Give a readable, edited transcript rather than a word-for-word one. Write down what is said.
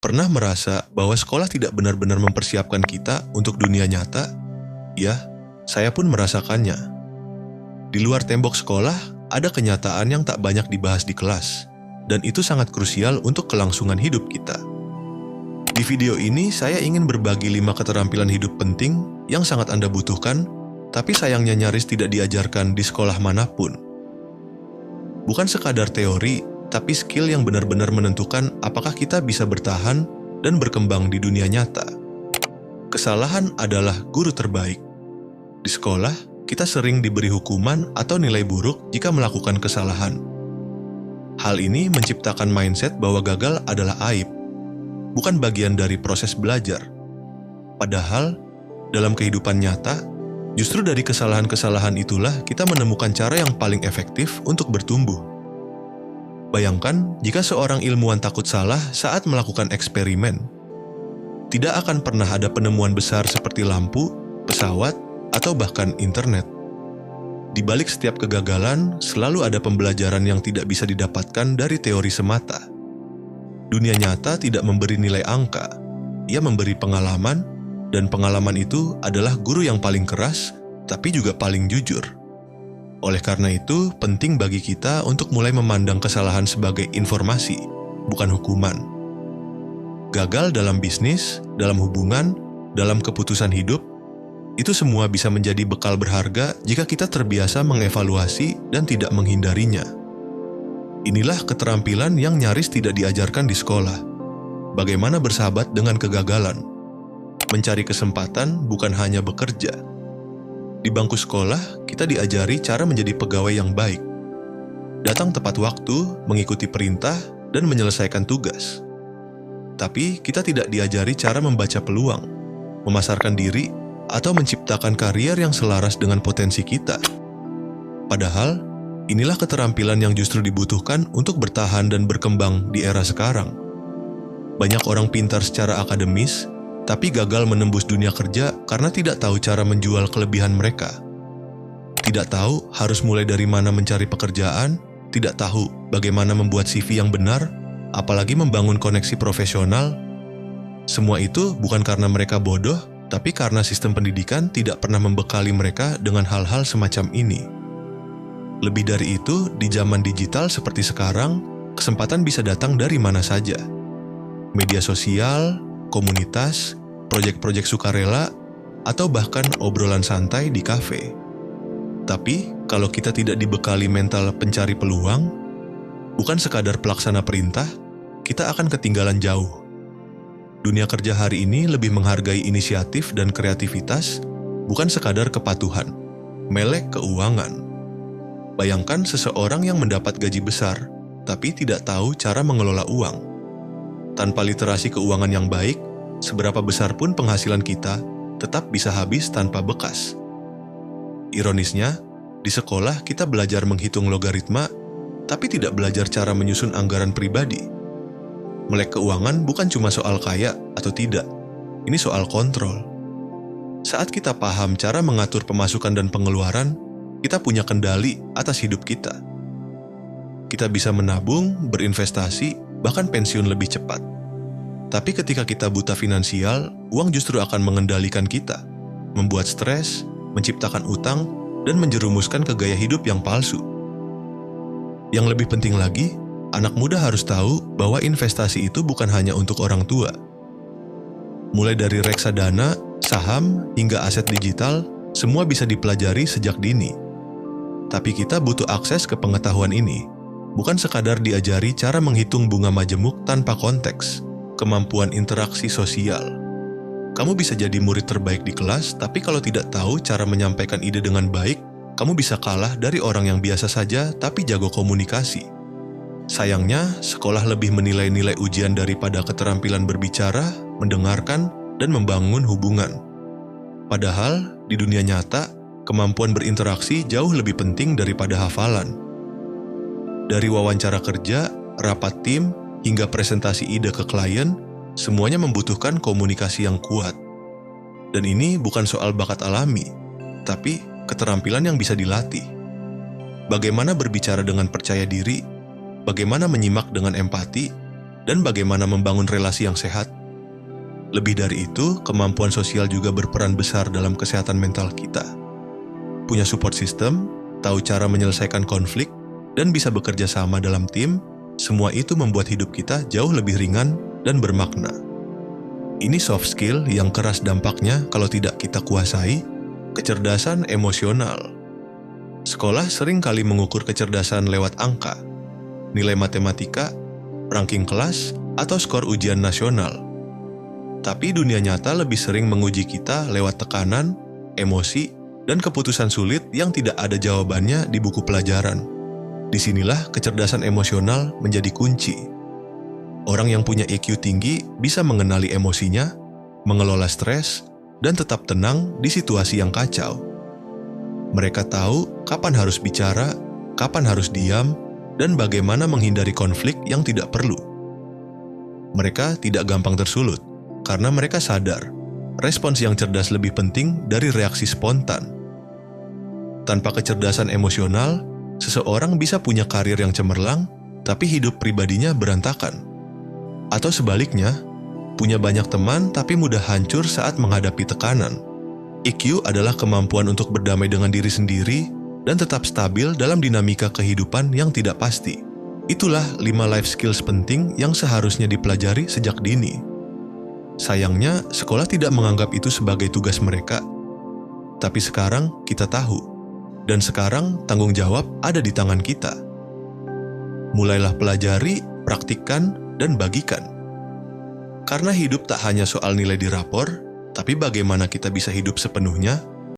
Pernah merasa bahwa sekolah tidak benar-benar mempersiapkan kita untuk dunia nyata? Ya, saya pun merasakannya. Di luar tembok sekolah, ada kenyataan yang tak banyak dibahas di kelas, dan itu sangat krusial untuk kelangsungan hidup kita. Di video ini, saya ingin berbagi 5 keterampilan hidup penting yang sangat Anda butuhkan, tapi sayangnya nyaris tidak diajarkan di sekolah manapun. Bukan sekadar teori, tapi skill yang benar-benar menentukan apakah kita bisa bertahan dan berkembang di dunia nyata. Kesalahan adalah guru terbaik. Di sekolah, kita sering diberi hukuman atau nilai buruk jika melakukan kesalahan. Hal ini menciptakan mindset bahwa gagal adalah aib, bukan bagian dari proses belajar. Padahal, dalam kehidupan nyata, justru dari kesalahan-kesalahan itulah kita menemukan cara yang paling efektif untuk bertumbuh. Bayangkan jika seorang ilmuwan takut salah saat melakukan eksperimen. Tidak akan pernah ada penemuan besar seperti lampu, pesawat, atau bahkan internet. Di balik setiap kegagalan, selalu ada pembelajaran yang tidak bisa didapatkan dari teori semata. Dunia nyata tidak memberi nilai angka, ia memberi pengalaman, dan pengalaman itu adalah guru yang paling keras, tapi juga paling jujur. Oleh karena itu, penting bagi kita untuk mulai memandang kesalahan sebagai informasi, bukan hukuman. Gagal dalam bisnis, dalam hubungan, dalam keputusan hidup, itu semua bisa menjadi bekal berharga jika kita terbiasa mengevaluasi dan tidak menghindarinya. Inilah keterampilan yang nyaris tidak diajarkan di sekolah. Bagaimana bersahabat dengan kegagalan, mencari kesempatan bukan hanya bekerja. Di bangku sekolah, kita diajari cara menjadi pegawai yang baik. Datang tepat waktu, mengikuti perintah, dan menyelesaikan tugas. Tapi kita tidak diajari cara membaca peluang, memasarkan diri, atau menciptakan karier yang selaras dengan potensi kita. Padahal, inilah keterampilan yang justru dibutuhkan untuk bertahan dan berkembang di era sekarang. Banyak orang pintar secara akademis, tapi gagal menembus dunia kerja karena tidak tahu cara menjual kelebihan mereka. Tidak tahu harus mulai dari mana mencari pekerjaan, tidak tahu bagaimana membuat CV yang benar, apalagi membangun koneksi profesional. Semua itu bukan karena mereka bodoh, tapi karena sistem pendidikan tidak pernah membekali mereka dengan hal-hal semacam ini. Lebih dari itu, di zaman digital seperti sekarang, kesempatan bisa datang dari mana saja. Media sosial, komunitas, proyek-proyek sukarela, atau bahkan obrolan santai di kafe. Tapi, kalau kita tidak dibekali mental pencari peluang, bukan sekadar pelaksana perintah, kita akan ketinggalan jauh. Dunia kerja hari ini lebih menghargai inisiatif dan kreativitas, bukan sekadar kepatuhan, melek keuangan. Bayangkan seseorang yang mendapat gaji besar, tapi tidak tahu cara mengelola uang. Tanpa literasi keuangan yang baik, seberapa besar pun penghasilan kita tetap bisa habis tanpa bekas. Ironisnya, di sekolah kita belajar menghitung logaritma, tapi tidak belajar cara menyusun anggaran pribadi. Melek keuangan bukan cuma soal kaya atau tidak, ini soal kontrol. Saat kita paham cara mengatur pemasukan dan pengeluaran, kita punya kendali atas hidup kita. Kita bisa menabung, berinvestasi, bahkan pensiun lebih cepat. Tapi ketika kita buta finansial, uang justru akan mengendalikan kita, membuat stres, menciptakan utang, dan menjerumuskan ke gaya hidup yang palsu. Yang lebih penting lagi, anak muda harus tahu bahwa investasi itu bukan hanya untuk orang tua. Mulai dari reksadana, saham, hingga aset digital, semua bisa dipelajari sejak dini. Tapi kita butuh akses ke pengetahuan ini, bukan sekadar diajari cara menghitung bunga majemuk tanpa konteks, kemampuan interaksi sosial. Kamu bisa jadi murid terbaik di kelas, tapi kalau tidak tahu cara menyampaikan ide dengan baik, kamu bisa kalah dari orang yang biasa saja tapi jago komunikasi. Sayangnya, sekolah lebih menilai nilai ujian daripada keterampilan berbicara, mendengarkan, dan membangun hubungan. Padahal, di dunia nyata, kemampuan berinteraksi jauh lebih penting daripada hafalan. Dari wawancara kerja, rapat tim, hingga presentasi ide ke klien, semuanya membutuhkan komunikasi yang kuat. Dan ini bukan soal bakat alami, tapi keterampilan yang bisa dilatih. Bagaimana berbicara dengan percaya diri, bagaimana menyimak dengan empati, dan bagaimana membangun relasi yang sehat. Lebih dari itu, kemampuan sosial juga berperan besar dalam kesehatan mental kita. Punya support system, tahu cara menyelesaikan konflik, dan bisa bekerja sama dalam tim, semua itu membuat hidup kita jauh lebih ringan dan bermakna. Ini soft skill yang keras dampaknya kalau tidak kita kuasai, kecerdasan emosional. Sekolah sering kali mengukur kecerdasan lewat angka, nilai matematika, ranking kelas, atau skor ujian nasional. Tapi dunia nyata lebih sering menguji kita lewat tekanan, emosi, dan keputusan sulit yang tidak ada jawabannya di buku pelajaran. Disinilah kecerdasan emosional menjadi kunci. Orang yang punya EQ tinggi bisa mengenali emosinya, mengelola stres, dan tetap tenang di situasi yang kacau. Mereka tahu kapan harus bicara, kapan harus diam, dan bagaimana menghindari konflik yang tidak perlu. Mereka tidak gampang tersulut, karena mereka sadar respons yang cerdas lebih penting dari reaksi spontan. Tanpa kecerdasan emosional, seseorang bisa punya karir yang cemerlang, tapi hidup pribadinya berantakan. Atau sebaliknya, punya banyak teman tapi mudah hancur saat menghadapi tekanan. EQ adalah kemampuan untuk berdamai dengan diri sendiri dan tetap stabil dalam dinamika kehidupan yang tidak pasti. Itulah 5 life skills penting yang seharusnya dipelajari sejak dini. Sayangnya, sekolah tidak menganggap itu sebagai tugas mereka. Tapi sekarang kita tahu, dan sekarang tanggung jawab ada di tangan kita. Mulailah pelajari, praktikkan, dan bagikan. Karena hidup tak hanya soal nilai di rapor, tapi bagaimana kita bisa hidup sepenuhnya